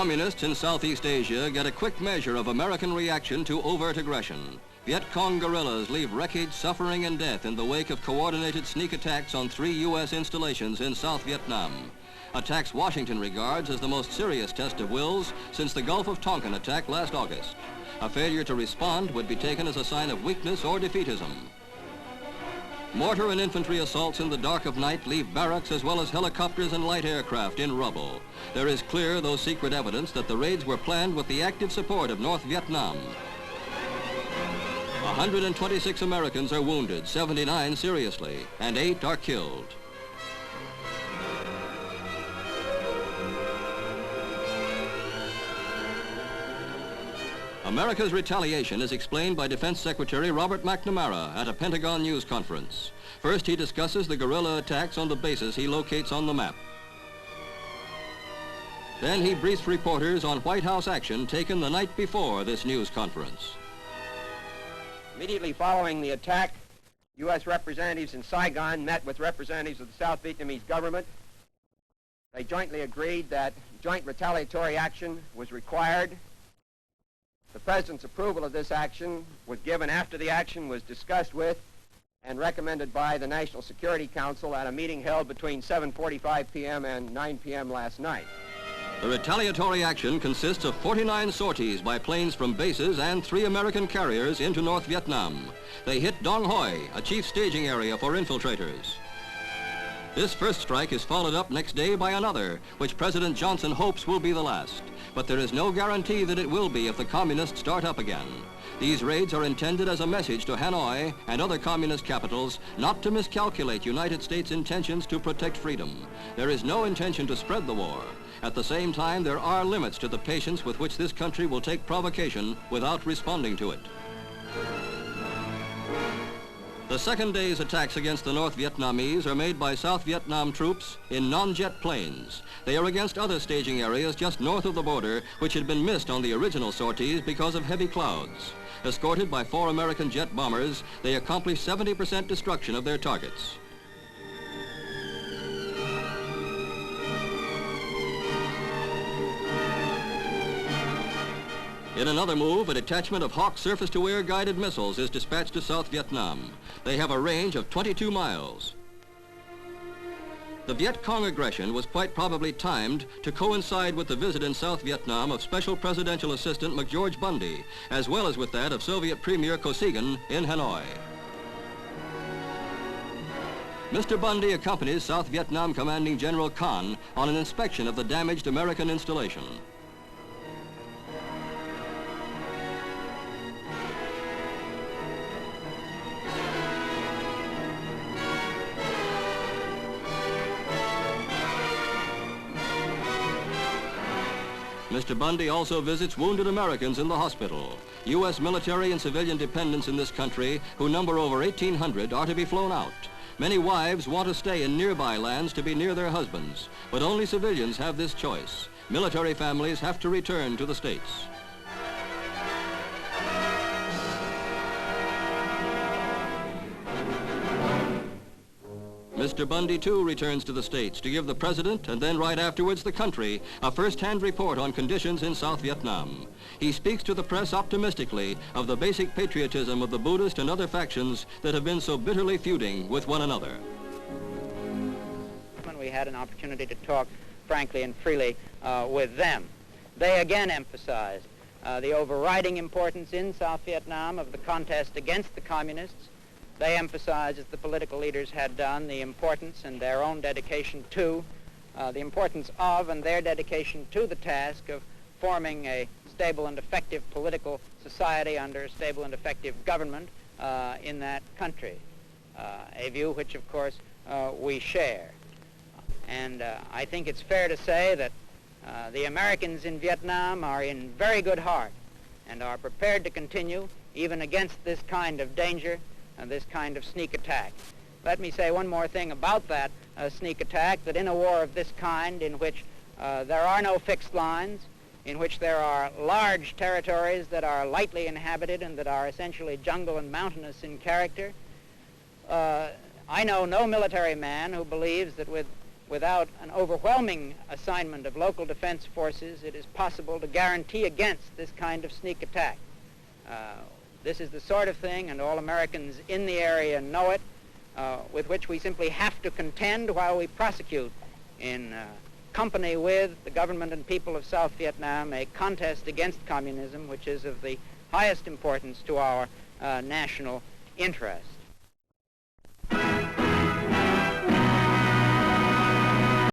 Communists in Southeast Asia get a quick measure of American reaction to overt aggression. Viet-Cong guerrillas leave wreckage, suffering, and death in the wake of coordinated sneak attacks on 3 U.S. installations in South Vietnam. Attacks Washington regards as the most serious test of wills since the Gulf of Tonkin attack last August. A failure to respond would be taken as a sign of weakness or defeatism. Mortar and infantry assaults in the dark of night leave barracks as well as helicopters and light aircraft in rubble. There is clear, though secret, evidence that the raids were planned with the active support of North Vietnam. 126 Americans are wounded, 79 seriously, and 8 are killed. America's retaliation is explained by Defense Secretary Robert McNamara at a Pentagon news conference. First, he discusses the guerrilla attacks on the bases he locates on the map. Then he briefs reporters on White House action taken the night before this news conference. Immediately following the attack, U.S. representatives in Saigon met with representatives of the South Vietnamese government. They jointly agreed that joint retaliatory action was required. The President's approval of this action was given after the action was discussed with and recommended by the National Security Council at a meeting held between 7:45 p.m. and 9 p.m. last night. The retaliatory action consists of 49 sorties by planes from bases and 3 American carriers into North Vietnam. They hit Dong Hoi, a chief staging area for infiltrators. This first strike is followed up next day by another, which President Johnson hopes will be the last. But there is no guarantee that it will be if the communists start up again. These raids are intended as a message to Hanoi and other communist capitals not to miscalculate United States intentions to protect freedom. There is no intention to spread the war. At the same time, there are limits to the patience with which this country will take provocation without responding to it. The second day's attacks against the North Vietnamese are made by South Vietnam troops in non-jet planes. They are against other staging areas just north of the border, which had been missed on the original sorties because of heavy clouds. Escorted by 4 American jet bombers, they accomplish 70% destruction of their targets. In another move, a detachment of Hawk surface-to-air guided missiles is dispatched to South Vietnam. They have a range of 22 miles. The Viet-Cong aggression was quite probably timed to coincide with the visit in South Vietnam of Special Presidential Assistant McGeorge Bundy, as well as with that of Soviet Premier Kosygin in Hanoi. Mr. Bundy accompanies South Vietnam Commanding General Khanh on an inspection of the damaged American installation. Mr. Bundy also visits wounded Americans in the hospital. U.S. military and civilian dependents in this country, who number over 1,800, are to be flown out. Many wives want to stay in nearby lands to be near their husbands, but only civilians have this choice. Military families have to return to the States. Mr. Bundy, too, returns to the States to give the President, and then right afterwards the country, a first-hand report on conditions in South Vietnam. He speaks to the press optimistically of the basic patriotism of the Buddhist and other factions that have been so bitterly feuding with one another. We had an opportunity to talk frankly and freely with them. They again emphasized the overriding importance in South Vietnam of the contest against the communists. They emphasized, as the political leaders had done, the importance and their own dedication to, the importance of and their dedication to the task of forming a stable and effective political society under a stable and effective government in that country, a view which, of course, we share. And I think it's fair to say that the Americans in Vietnam are in very good heart and are prepared to continue, even against this kind of danger, and this kind of sneak attack. Let me say one more thing about that sneak attack, that in a war of this kind, in which there are no fixed lines, in which there are large territories that are lightly inhabited and that are essentially jungle and mountainous in character, I know no military man who believes that with without an overwhelming assignment of local defense forces, it is possible to guarantee against this kind of sneak attack. This is the sort of thing, and all Americans in the area know it, with which we simply have to contend while we prosecute in company with the government and people of South Vietnam a contest against communism which is of the highest importance to our national interest.